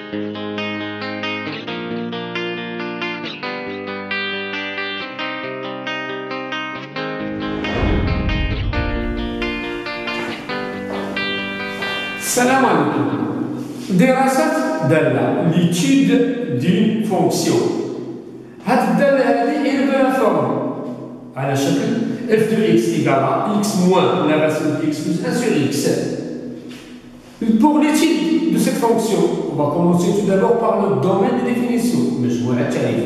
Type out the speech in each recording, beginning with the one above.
Salam alaikum. دراسة دالة l'étude d'une fonction. هاد الدالة هذه إلى بلا فورم على شكل f de x égale à x moins la racine de x plus 1 sur x. Pour l'étude de cette fonction, on va commencer tout d'abord par le domaine de définition, مجموعة تعريف.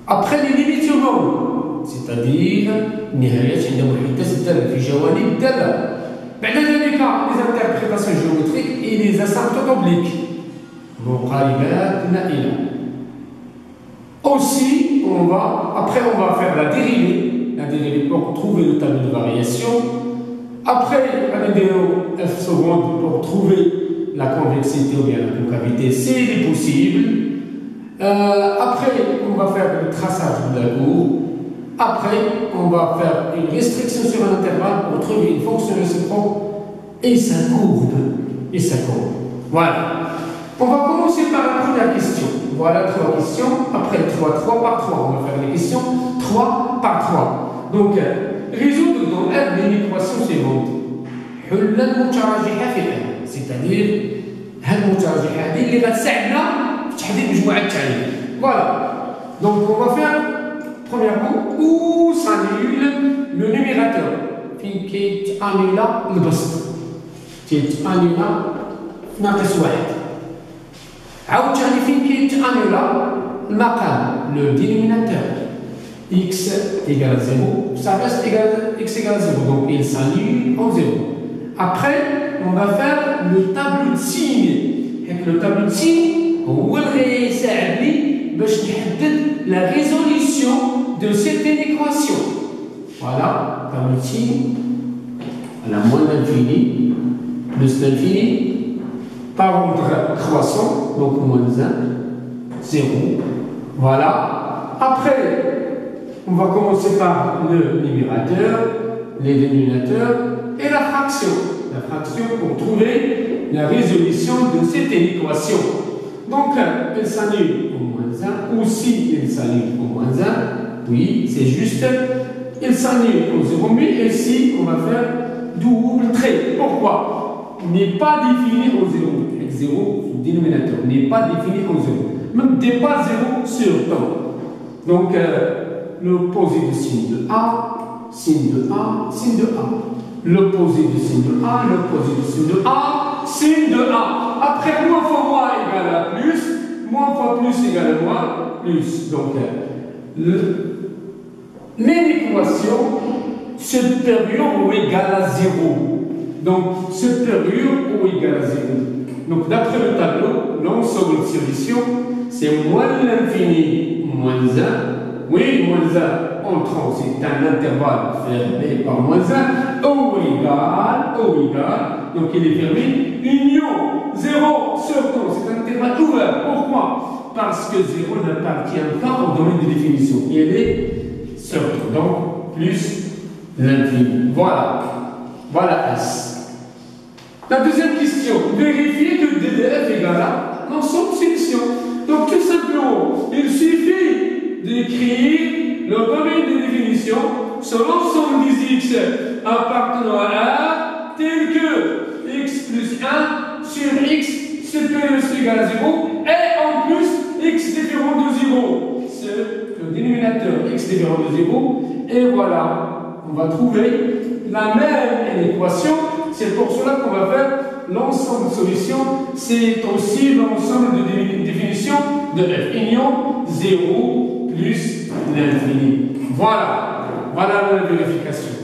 Après les limites au nombre, c'est-à-dire نهاية عند محيطات الدالة في جوانب الدالة. بعد ذلك les interprétations géométriques et les asymptotes obliques. مقاربات نائلة. Aussi, après on va faire la dérivée pour trouver le tableau de variation. Après la vidéo f seconde pour trouver la convexité ou bien la concavité, s'il est possible. Après, on va faire le traçage de la courbe. Après, on va faire une restriction sur un intervalle pour trouver une fonction réciproque et sa courbe. Voilà. On va commencer par la première question. Voilà 3 questions. Après 3 par 3. On va faire les questions 3 par 3. Donc, résoudre dans R l'équation suivante. حل المتراجحة في R. C'est-à-dire, المتراجحة هذه اللي غتساعدنا في تحديد مجموعة التعريف. Voilà. Donc, on va faire premièrement où s'annule le numérateur. فين كيتأنيلا البسط. كيتأنيلا ناقص 1. عاوتاني فين كيتأنيلا المقام le dénominateur x égale 0, ça reste x égale 0, donc il s'annule en 0. Après, on va faire le tableau de signes. Et le tableau de signes هو اللي غيساعدني باش نحدد la résolution de cette équation. Voilà, tableau de signes, à la moins l'infini, plus l'infini, par ordre croissant, donc moins 1, 0. Voilà. Après, on va commencer par le numérateur, les dénominateurs et la fraction. La fraction pour trouver la résolution de cette équation. Donc, elle s'annule au moins 1, ou si elle s'annule au moins 1, oui, c'est juste, elle s'annule au 0, mais ici, on va faire double trait. Pourquoi? N'est pas défini au 0. 0, le dénominateur n'est pas défini au 0. Même dépasse 0 sur temps. Donc, l'opposé de signe de A, signe de A, signe de A. L'opposé de signe de A, l'opposé de signe de A, signe de A. Après, moins fois moins égale à plus, moins fois plus égale à moins, plus. Donc, l'équation supérieure ou égale à 0. Donc, supérieur ou égal à 0. Donc, d'après le tableau, l'ensemble de solution, c'est moins l'infini, moins 1. Oui, moins 1 entrant, c'est un intervalle fermé par moins 1, ou égal, donc il est fermé. Union 0 sur temps, c'est un intervalle ouvert. Pourquoi? Parce que 0 n'appartient pas au domaine de définition. Il est sur temps, donc plus l'infini. Voilà S. La deuxième question, vérifier que DDF égale à l'ensemble de solution. Donc tout simplement, il suffit d'écrire le domaine de définition sur l'ensemble des x appartenant à R tel que x plus 1 sur x supérieur ou égal à 0 et en plus x différent de 0. C'est le dénominateur x différent de 0 et voilà, on va trouver la même équation. C'est pour cela qu'on va faire l'ensemble de solutions. C'est aussi l'ensemble de définition de f union 0 plus l'infini. Voilà la vérification.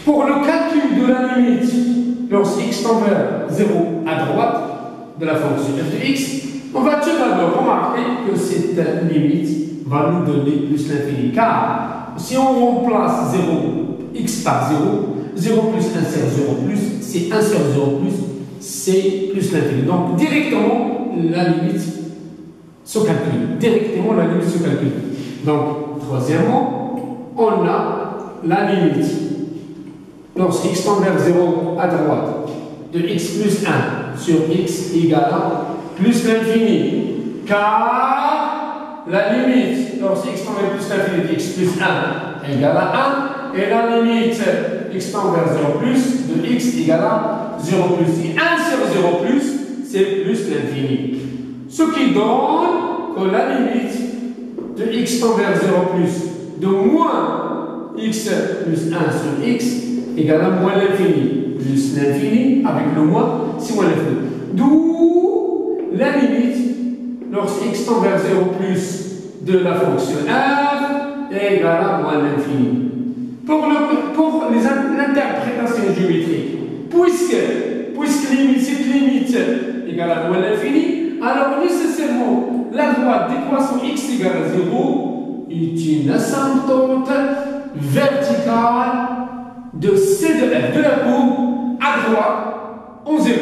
Pour le calcul de la limite, lorsque x tend vers 0 à droite de la fonction f de x, on va tout d'abord remarquer que cette limite va nous donner plus l'infini. Car si on remplace 0, x par 0, 0 plus 1 sur 0 plus, c'est 1 sur 0 plus, c'est plus l'infini. Donc, directement, la limite se calcule. Donc, troisièmement, on a la limite. Lorsque x tend vers 0 à droite de x plus 1 sur x égale à plus l'infini. Car la limite, lorsque x tend vers plus l'infini de x plus 1 égale à 1, et la limite x tend vers 0 plus de x égale à 0 plus. Si 1 sur 0 plus, c'est plus l'infini. Ce qui donne que la limite de x tend vers 0 plus de moins x plus 1 sur x égale à moins l'infini. Plus l'infini avec le moins, c'est moins l'infini. D'où la limite lorsque x tend vers 0 plus de la fonction f est égale à moins l'infini. Pour l'interprétation géométrique, puisque cette limite égale à moins l'infini, alors nécessairement la droite d'équation x égale à 0 est une asymptote verticale de c de f de la courbe à droite en 0.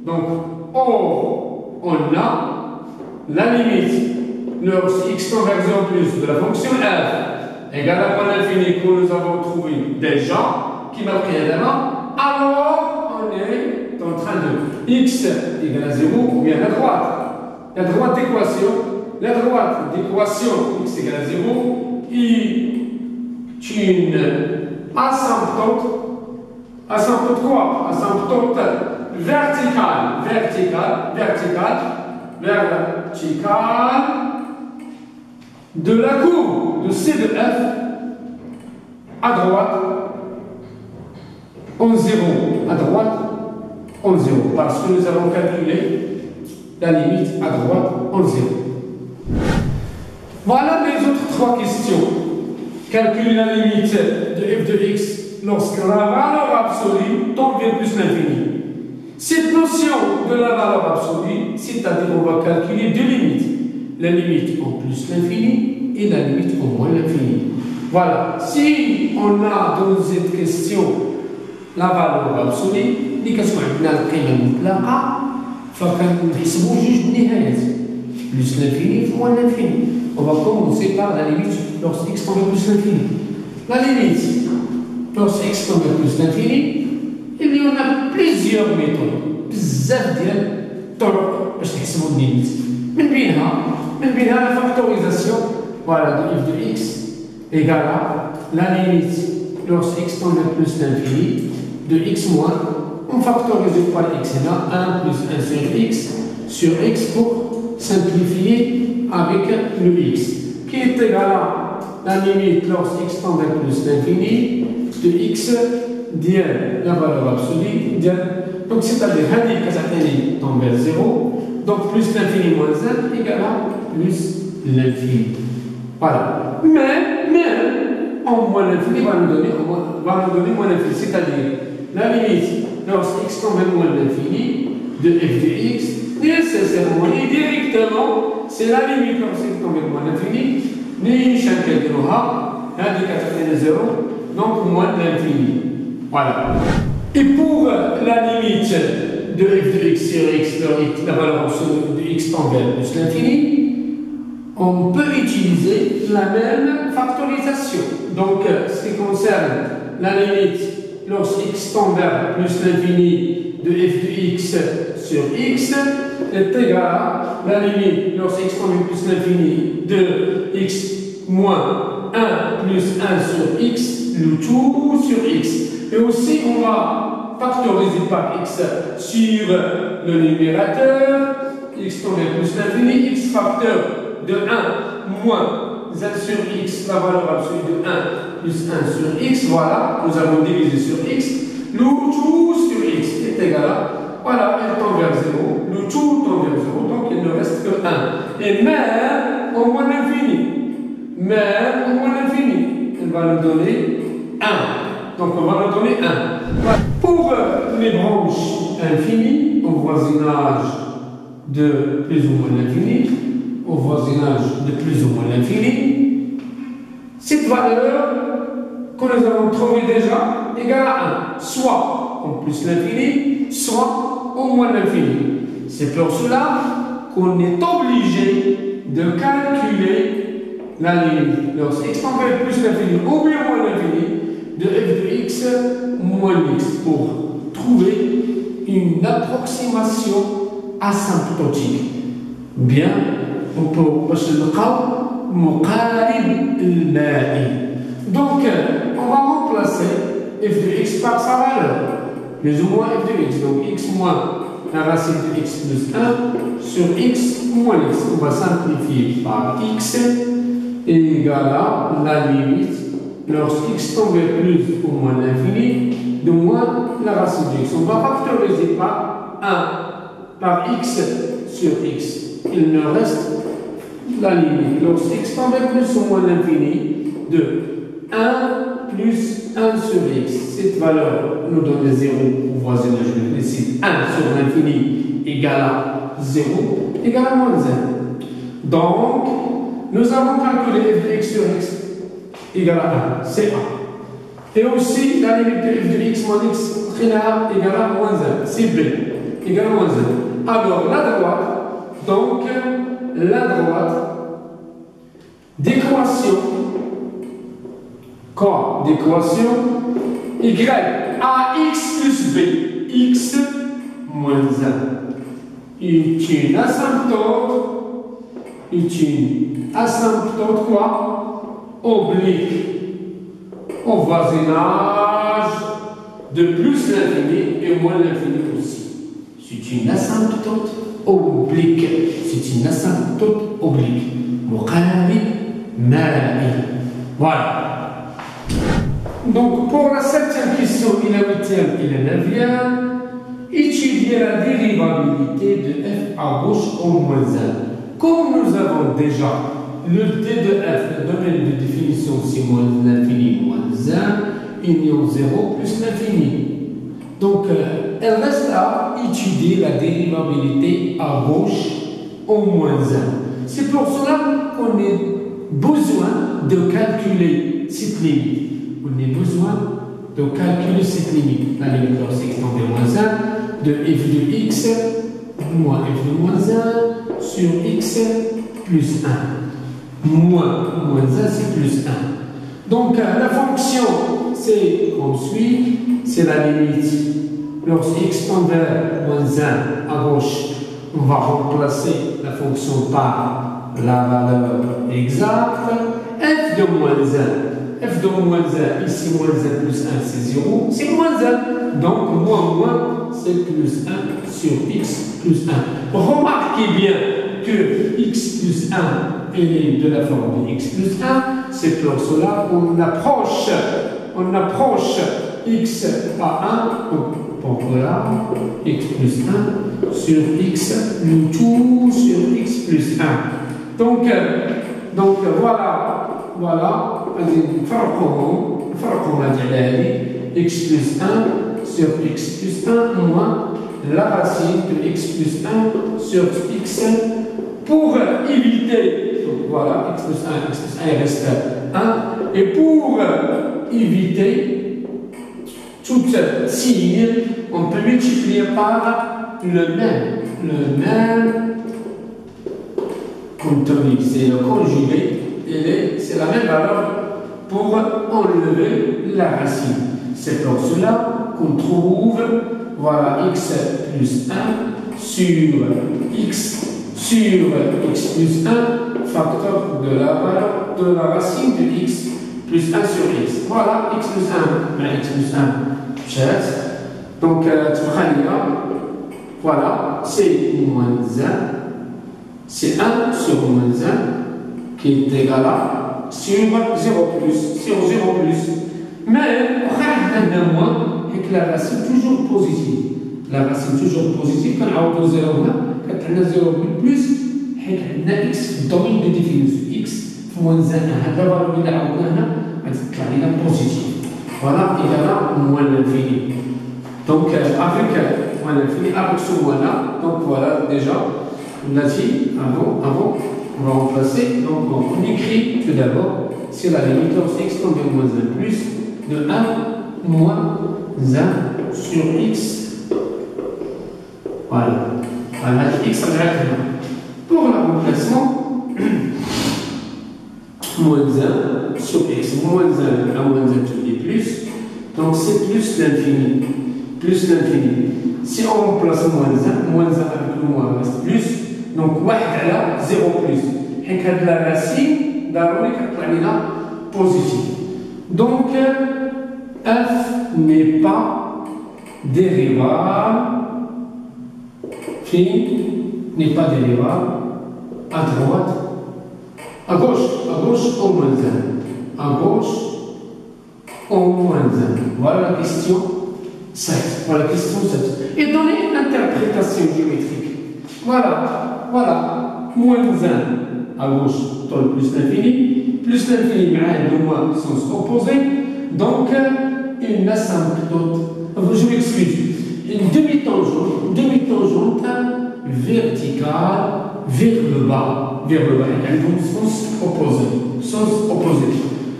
Donc, or, on a la limite lorsque x tend vers 0 plus de la fonction f égale à moins l'infini que nous avons trouvé déjà, qui n'a rien là, alors on est en train de x égale à 0 ou bien la droite. La droite d'équation x égale à 0 est une asymptote quoi? Asymptote verticale de la courbe de C de F à droite en 0. Parce que nous avons calculé la limite à droite en 0. Voilà les autres trois questions. Calculer la limite de f de x lorsque la valeur absolue tend vers plus l'infini. Cette notion de la valeur absolue, c'est-à-dire on va calculer deux limites. La limite en plus l'infini et la limite en moins l'infini. Voilà. Si on a dans cette question la valeur absolue, دي كتكون عندنا القيمة المطلقة فكنحسبوا جوج النهايات plus l'infini moins l'infini. On va commencer par la limite lorsque x tend vers plus l'infini. La limite lorsque x tend vers plus l'infini, il y en a plusieurs méthodes, بزاف ديال الطرق باش نحسبوا الليميت. من بينها la factorisation, voilà, de f de x égale à la limite lorsque x tend vers plus l'infini de x moins, on factorise par x et là 1 plus 1 sur x pour simplifier avec le x, qui est égal à la limite lorsque x tend vers plus l'infini de x dièle la valeur absolue dièle. Donc c'est-à-dire que tend vers 0, donc plus l'infini moins 1 égale à plus l'infini. Voilà. Mais en moins l'infini va nous donner moins l'infini, c'est-à-dire la limite lorsque x tend vers moins l'infini de f de x, nécessairement et directement, c'est la limite lorsque x tend vers moins l'infini, ni chacun de nous a, indicateur de 0, donc moins l'infini. Voilà. Et pour la limite de f de x sur x, la valeur absolue de x tend vers plus l'infini, on peut utiliser la même factorisation. Donc, ce qui concerne la limite lorsque x tend vers plus l'infini de f de x sur x est égal à la limite lorsque x tend vers plus l'infini de x moins 1 plus 1 sur x, le tout sur x. Et aussi, on va factoriser par x sur le numérateur, x tend vers plus l'infini, x facteur de 1 moins 1 sur x, la valeur absolue de 1 plus 1 sur x, voilà, nous avons divisé sur x, le tout sur x est égal à, voilà, elle tend vers 0, le tout tend vers 0, donc il ne reste que 1. Et même au moins l'infini, elle va nous donner 1. Donc on va nous donner 1. Voilà. Pour les branches infinies, au voisinage de plus ou moins l'infini, au voisinage de plus ou moins l'infini, cette valeur que nous avons trouvée déjà égale à 1, soit en plus l'infini, soit au moins l'infini. C'est pour cela qu'on est obligé de calculer la limite lorsque x tend vers plus l'infini ou bien moins l'infini de f de x moins x pour trouver une approximation asymptotique. Bien, on peut donc, on va remplacer f de x par sa valeur, plus ou moins f de x. Donc, x moins la racine de x plus 1 sur x moins x. On va simplifier par x égale à la limite lorsque x tombe vers plus ou moins l'infini de moins la racine de x. On va factoriser par 1 par x sur x. Il nous reste la limite lorsque x tombe vers plus ou moins l'infini de 1 plus 1 sur x. Cette valeur nous donne 0 au voisinage. Je décide 1 sur l'infini égale à 0 égale à moins 1. Donc, nous avons calculé f de x sur x égale à 1, c'est 1. Et aussi la limite de f de x moins x égale à moins 1, c'est b égale à moins 1. Alors, la droite, donc, la droite d'équation, quoi? D'équation y ax plus b, x moins 1. Une asymptote quoi? Oblique au voisinage de plus l'infini et moins l'infini aussi. C'est une asymptote oblique. C'est une asymptote oblique. Voilà. Donc, pour la 7e question et la 8e et la 9e, étudier la dérivabilité de f à gauche au moins 1. Comme nous avons déjà le d de f, le domaine de définition, c'est moins l'infini moins 1, union 0 plus l'infini. Donc, elle reste à étudier la dérivabilité à gauche au moins 1. C'est pour cela qu'on a besoin de calculer cette limite. On a besoin de calculer cette limite. La limite lorsque x tend vers moins 1 de f de x moins f de moins 1 sur x plus 1. Moins 1, c'est plus 1. Donc, la fonction, c'est comme suit. C'est la limite. Lorsque x tend vers moins 1 à gauche, on va remplacer la fonction par la valeur exacte. F de moins 1. F de moins 1, ici moins 1 plus 1, c'est 0. C'est moins 1. Donc, moins, c'est plus 1 sur x plus 1. Remarquez bien que x plus 1 est de la forme de x plus 1. C'est pour cela qu'on approche x à 1. Donc, voilà, x plus 1 sur x, le tout sur x plus 1. Donc voilà, x plus 1 sur x plus 1 moins la racine de x plus 1 sur x pour éviter, donc voilà, x plus 1 il reste 1, et pour éviter tout signe, on peut multiplier par le même contenu, c'est le conjugué, c'est la même valeur pour enlever la racine. C'est pour cela qu'on trouve, voilà, x plus 1 sur x plus 1, facteur de la valeur de la racine de x plus 1 sur x. Voilà, x plus 1, x plus 1, donc, voilà, c'est moins 1, c'est 1 sur moins 1 qui est égal à sur 0 plus, sur 0 plus. Mais, on a moins et que la racine toujours positive. La racine toujours positive, quand on a 0, quand on a 0 plus, on a x, le domaine de définition x, moins 1, la valeur de la positive. Voilà, il y a moins l'infini. Donc, avec moins l'infini, avec ce moins-là, donc voilà, déjà, on a dit, avant, on va remplacer, donc on écrit tout d'abord, c'est la limite lorsque x tend vers moins 1 plus de 1 moins 1 sur x. Voilà. On va mettre x directement. Pour le remplacement, moins 1 sur x, moins 1 à moins 1 tout est plus, donc c'est plus l'infini. plus l'infini. Si on remplace moins 1 avec le moins reste plus, donc 1 على 0 plus. Et que la racine d'arrobas est positive. Donc f n'est pas dérivable, n'est pas dérivable à droite, à gauche au moins 1, à gauche au moins 1. Voilà la question 7. Voilà la question 7. Et donner une interprétation géométrique. Voilà, moins 1 à gauche, plus l'infini mais le moins sens opposé. Donc, une asymptote, je m'excuse, une demi-tangente verticale vers le bas, donc sens opposé.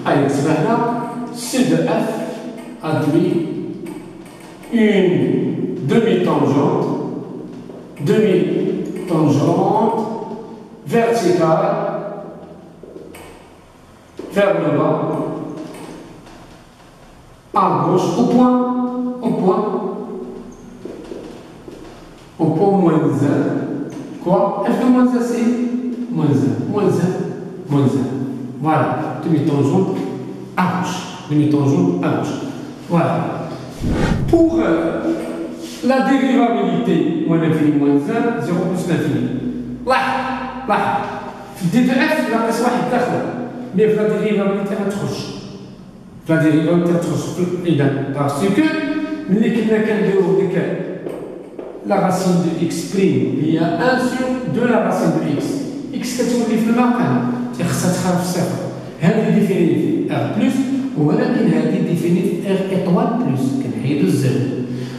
Allez, c'est là, c'est de f adduit une demi-tangente verticale vers le bas, à gauche, au point moins 1. Quoi? F de moins 1, c'est moins 1. Voilà, demi-tangente à gauche. Voilà. Pour la dérivabilité, moins l'infini, moins 1, 0 plus l'infini. Là. في الدي دو اف ناقص واحد داخله. مي في لا ديريفابيليتي غتخرج. إذا باسكو ملي كنا كنديرو ديك لا راسين دو اكس بريم هي 1 sur 2 لا راسين دو اكس. اكس كتولي في المقام خصها تخرج في صفر. هذه ديفينيت ار بلس ولكن هذه ديفينيت ار ايطوال بلس كنحيدو الزيرو.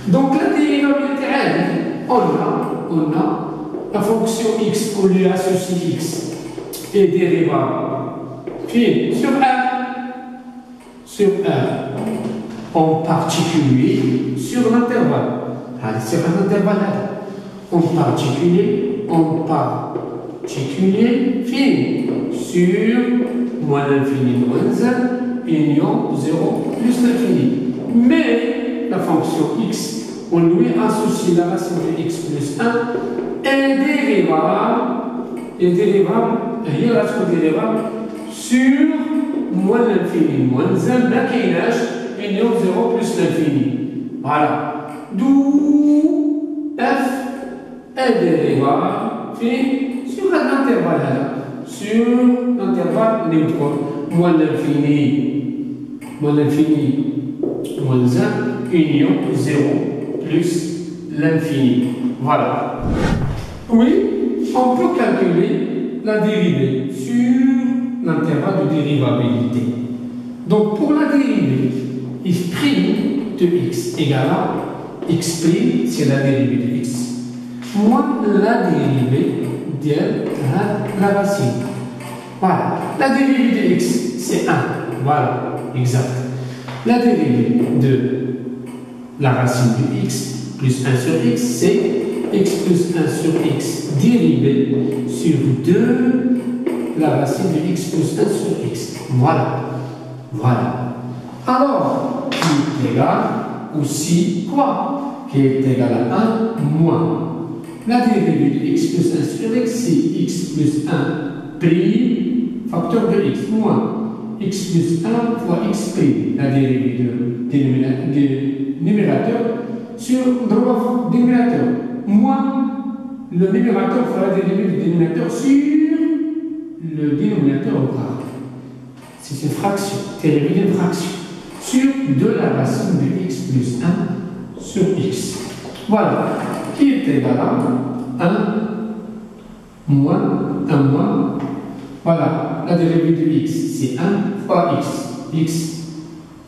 دونك لا ديريفابيليتي عادي قلنا la fonction x qu'on lui associe x est dérivable sur R en particulier sur l'intervalle. C'est un intervalle en particulier sur moins l'infini moins 1 union 0 plus l'infini. Mais la fonction x, on lui associe la racine de x plus 1 est dérivable, هي راه dérivable sur moins l'infini moins 1 ما كايناش union 0 plus l'infini. Voilà. D'où f est dérivable sur l'intervalle هذا, sur l'intervalle neutron moins l'infini moins 1 union 0 plus l'infini. Voilà. Oui, on peut calculer la dérivée sur l'intervalle de dérivabilité. Donc pour la dérivée, f' de x égale à x', c'est la dérivée de x, moins la dérivée de la racine. Voilà, la dérivée de x, c'est 1. Voilà, exact. La dérivée de la racine de x plus 1 sur x, c'est x plus 1 sur x dérivé sur 2 la racine de x plus 1 sur x. Voilà. Alors, qui est égal aussi quoi? Qui est égal à 1 moins la dérivée de x plus 1 sur x, c'est x plus 1 prime facteur de x moins x plus 1 fois x prime, la dérivée du numérateur sur le dénominateur. Moins le numérateur fera la dérivée du dénominateur sur le dénominateur au carré. C'est une fraction, dérivée d'une fraction sur 2 la racine de x plus 1 sur x. Voilà, qui est égal à 1 moins. Voilà, la dérivée de x, c'est 1 fois x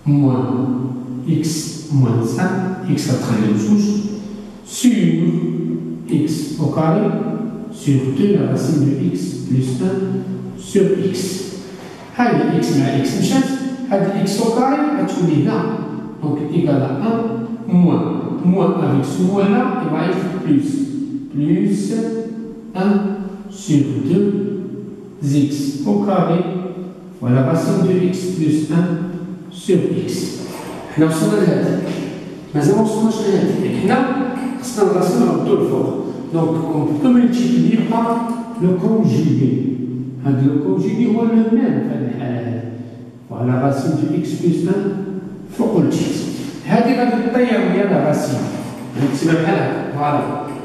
moins 1, x à travers souche, sur x au carré sur 2 la racine de x plus 1 sur x. Allez, x mais x مشات, allez x au carré va trouver là, donc égal à 1 moins avec ce moins là, il va être plus 1 sur 2 x au carré, voilà la racine de x plus 1 sur x. Alors, مازال ما وصلناش لهذه، حنا خصنا نرسمو نردو الفوق. دونك on peut multiplier par le conjugué. هذا لو كونجيغي هو لو ميم في هذه الحالة هذه. فوالا راسين دو إكس بلس 1 فوق الجيز. هذه غادي تطير ديالها راسين. نكتبها بحال هكا. فوالا.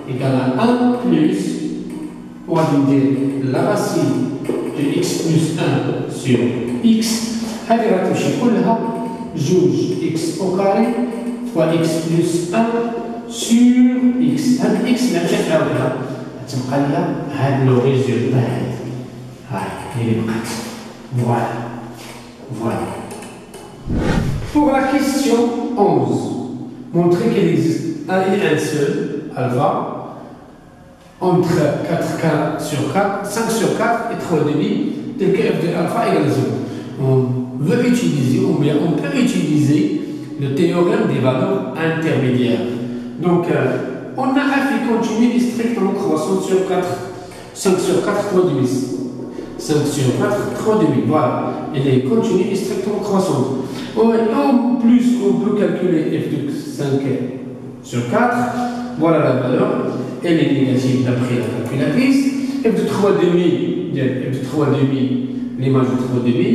إيكال 1 بلس وغادي ندير لا راسين دو إكس بلس 1 سور إكس. هذه غتمشي كلها جوج إكس أو كاري فوا إكس بلس 1 سور إكس. هاد الإكس اللي مشات عاودها تبقى ليا هاد لو ريزولتا هادي. هاي هي اللي بقات. فوالا. Voilà. Pour la question 11, montrer qu'il existe un et un seul alpha entre 4K sur 4, 5 sur 4 et 3 demi, tel que f de alpha égale 0. On veut utiliser, ou bien on peut utiliser le théorème des valeurs intermédiaires. Donc, on a un fait continu et strictement croissant sur 4, 5 sur 4, 3 demi. 5 sur 4, 3 demi, voilà. Elle est continue et strictement croissante. En plus, on peut calculer f de 5 sur 4, voilà la valeur. Elle est négative d'après la calculatrice. F de 3 demi, f de 3 demi, l'image de 3 demi,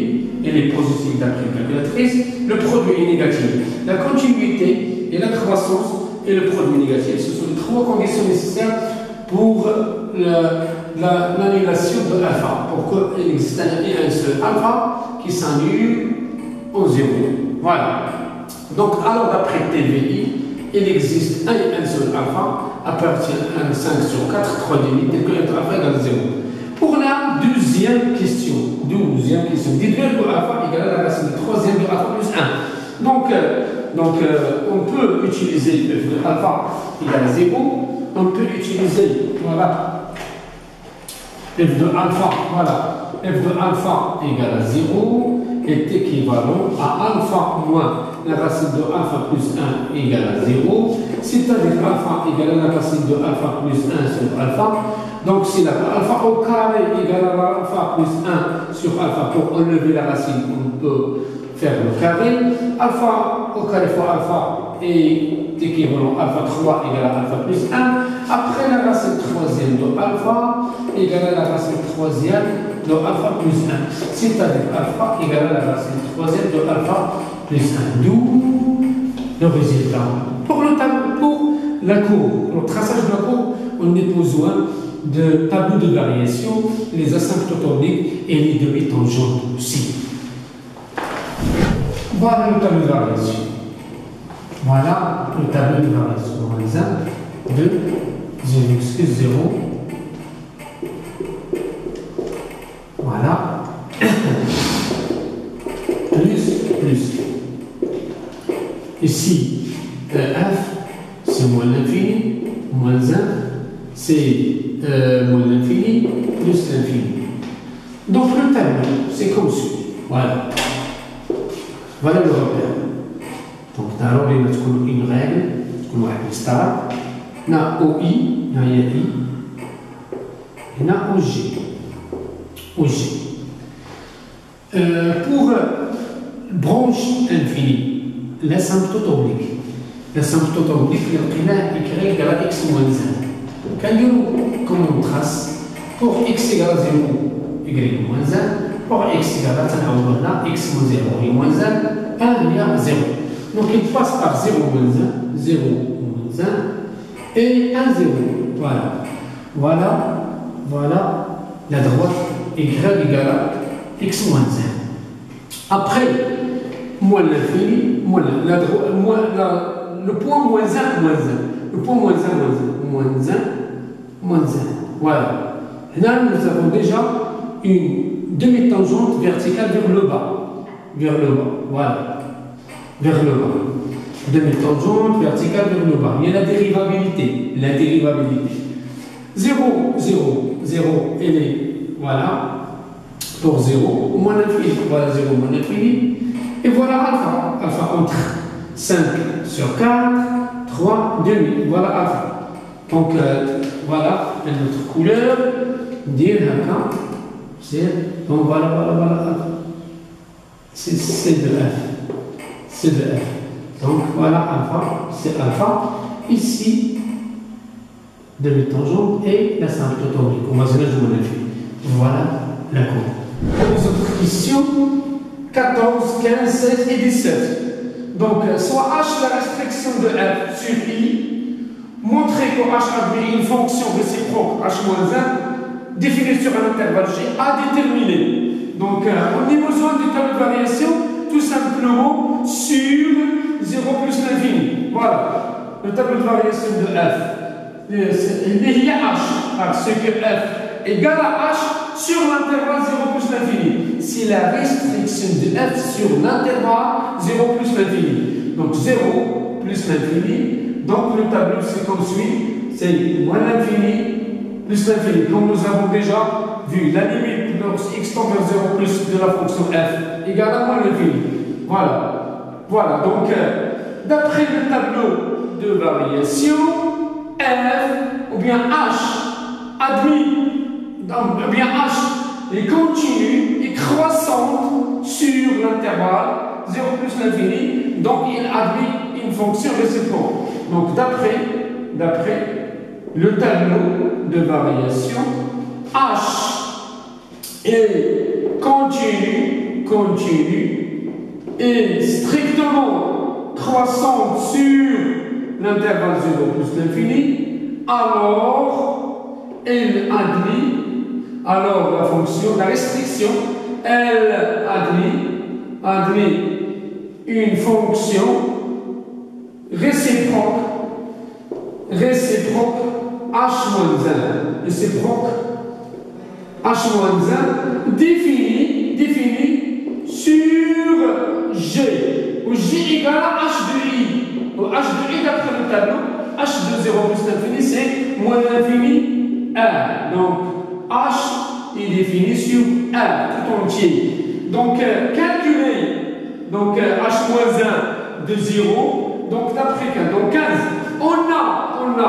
elle est positive d'après la calculatrice. Le produit est négatif. La continuité et la croissance et le produit négatif, ce sont les 3 conditions nécessaires pour l'annulation de alpha, pour qu'il existe un seul alpha qui s'annule en 0. Voilà. Donc, alors d'après TVI, il existe un et un seul alpha à partir de 5 sur 4, 3 demi, tel que alpha égale 0. Pour la deuxième question, dites-le que alpha égale la racine de troisième de alpha plus 1. Donc, on peut utiliser f de alpha égale 0. On peut utiliser, voilà, f de alpha, voilà, f de alpha égale à 0 est équivalent à alpha moins la racine de alpha plus 1 égale à 0, c'est-à-dire alpha égale à la racine de alpha plus 1 sur alpha. Donc, si la alpha au carré égale à alpha plus 1 sur alpha, pour enlever la racine, on peut faire le carré. Alpha au carré fois alpha est équivalent à alpha 3 égale à alpha plus 1. Après la racine troisième de alpha égale à la racine troisième de alpha plus 1. C'est-à-dire alpha égale à la racine troisième de alpha plus 1. D'où le résultat. Pour la courbe, pour le traçage de la courbe, on a besoin de tableau de variation, les asymptotes toniques et les demi-tangentes aussi. Voilà le tableau de variation. Voilà le tableau de variation. Par exemple, de 0. Voilà. plus. Ici, f, c'est moins l'infini, moins 1, c'est moins l'infini, plus l'infini. Donc le tableau, c'est comme suit. Voilà. Voilà le repère. Donc, d'abord, il y a une règle, une star. On a OI, on a I, et on a OG. Pour branche infinie, l'asymptote oblique. L'asymptote oblique, il y a y égale à x moins 1. Quand comme on trace, pour x égale à 0, y moins 1, pour x égale à 1, x moins 0, y moins 1, 1, il y a 0. Donc il passe par 0 moins 1, 0 moins 1 et 1, 0. Voilà la droite y égale à x moins 1. Après, moins l'infini, le point moins 1, le point moins 1, moins 1. Voilà. Là, nous avons déjà une demi-tangente verticale vers le bas. Voilà. Vers le bas. Demi-tangente verticale vers le bas. Il y a la dérivabilité. 0, elle est, voilà, pour 0, moins l'infini. Voilà, 0, moins l'infini. Et voilà alpha. Alpha entre 5 sur 4, 3, demi. Voilà alpha. Donc, voilà notre couleur. Dire donc voilà. C'est de F. Donc voilà alpha, c'est alpha. Ici, demi-tangente et la symptotomie. On va se mettre le fait. Voilà la courbe. Pour les autres questions, 14, 15, 16 et 17. Donc, soit H la restriction de F sur I, montrer que H admet une fonction réciproque H-1 définie sur un intervalle G à déterminer. Donc, on a besoin du tableau de variation tout simplement sur 0 plus l'infini. Voilà, le tableau de variation de F. Il y a H, parce que F égale à H sur l'intervalle 0 plus l'infini. C'est la restriction de F sur l'intervalle 0 plus l'infini. Donc 0 plus l'infini. Donc le tableau c'est comme suit. C'est moins l'infini plus l'infini. Comme nous avons déjà vu, la limite lorsque x tend vers 0 plus de la fonction f égale à moins l'infini. Voilà. Voilà. Donc d'après le tableau de variation, f ou bien h admis, ou bien h est continue et croissante sur l'intervalle 0 plus l'infini, donc il admet une fonction réciproque. Donc d'après le tableau de variation, h est continue et strictement croissante sur l'intervalle 0 plus l'infini, alors elle admet, alors la fonction, la restriction, elle admet une fonction réciproque h-1, réciproque h-1 définie sur G, où G égale à h de I. Où h de I d'après le tableau, h de 0 plus l'infini, c'est moins l'infini 1. Donc h est défini sur 1 tout entier. Donc calculer donc h-1 de 0, donc d'après 15. Donc 15, on a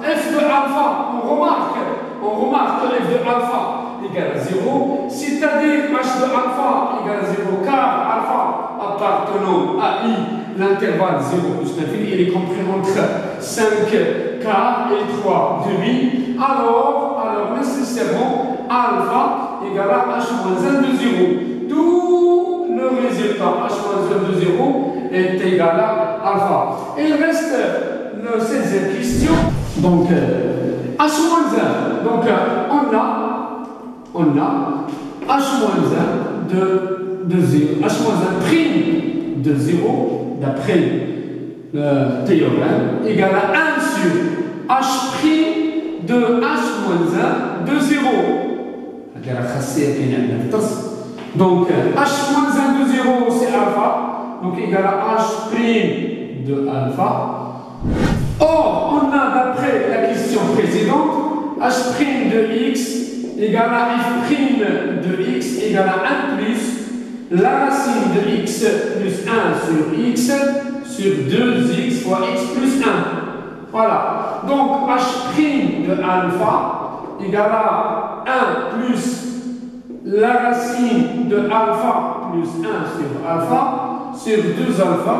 f de alpha, on remarque que f de alpha égale à 0, c'est-à-dire h de alpha égale à 0, car alpha appartenant à I, l'intervalle 0 plus l'infini, il est compris entre 5 quarts et 3 demi, alors nécessairement alpha égale à h-1 de 0. D'où le résultat h-1 de 0 est égal à alpha. Il reste la 16e question. Donc, h-1, donc on a h-1 de 0, h-1 prime de 0, d'après le théorème, égale à 1 sur h prime de h-1 de 0. Donc, h-1 de 0, c'est alpha, donc égal à h prime de alpha. Or, on a d'après la question précédente, h' de x égale à f' de x égale à 1 plus la racine de x plus 1 sur x sur 2x fois x plus 1. Voilà. Donc, h' de alpha égale à 1 plus la racine de alpha plus 1 sur alpha sur 2 alpha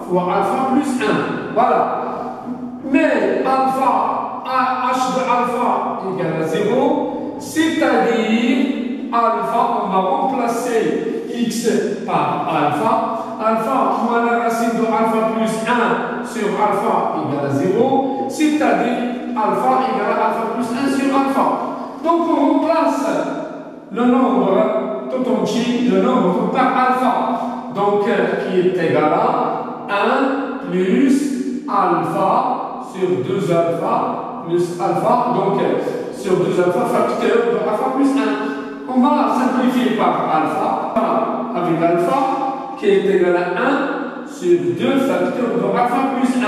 fois alpha plus 1. Voilà. Mais alpha, h de alpha égale à 0, c'est-à-dire alpha, on va remplacer x par alpha. Alpha moins la racine de alpha plus 1 sur alpha égale à 0, c'est-à-dire alpha égale à alpha plus 1 sur alpha. Donc on remplace le nombre tout entier, le nombre par alpha, donc qui est égal à 1 plus alpha sur 2 alpha plus alpha, donc sur 2 alpha facteur de alpha plus 1. On va simplifier par alpha avec alpha qui est égal à 1 sur 2 facteurs de alpha plus 1.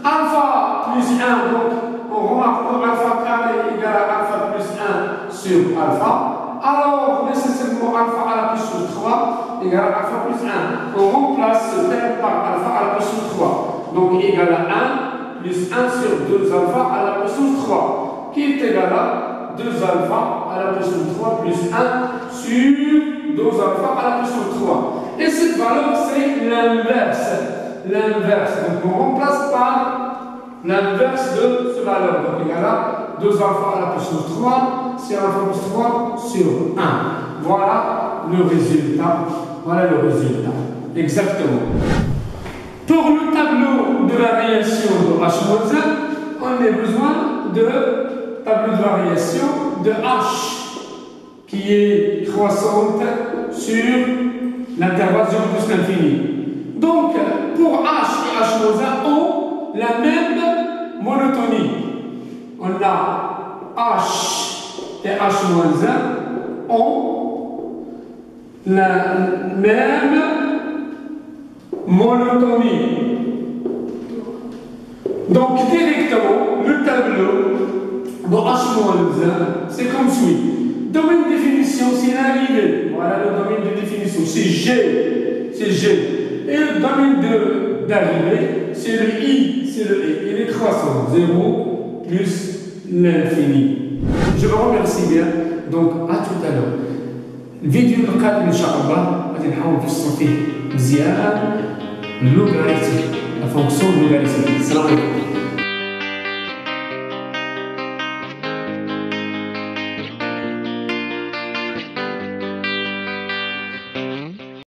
Alpha plus 1, donc on remarque que alpha carré égale à alpha plus 1 sur alpha. Alors, nécessairement, alpha à la puissance 3 égale à alpha plus 1. On remplace ce terme par alpha à la puissance 3. Donc, égal à 1 plus 1 sur 2 alpha à la puissance 3, qui est égal à 2 alpha à la puissance 3 plus 1 sur 2 alpha à la puissance 3. Et cette valeur, c'est l'inverse. l'inverse. Donc on remplace par l'inverse de ce valeur. Donc il y a là 2 alpha à la puissance 3, c'est alpha plus 3 sur 1. Voilà le résultat. Voilà le résultat. Exactement. Pour le tableau de variation de H-1, on a besoin de tableau de variation de H qui est croissante sur l'intervalle 0 plus l'infini. Donc, pour H et H-1 ont la même monotonie. On a H et H-1 ont la même monotonie. Donc, directement, le tableau de H-1, c'est comme suit. Domaine de définition, c'est l'arrivée. Voilà le domaine de définition, c'est G. C'est G. Et le domaine d'arrivée, c'est le I. C'est le I. Il est croissant. 0 plus l'infini. Je vous remercie bien. Donc, à tout à l'heure. الفيديو القادم ان شاء الله غادي نحاول نفصل فيه مزيان اللوغاريتم لا فونكسيون لوغاريتم. السلام عليكم.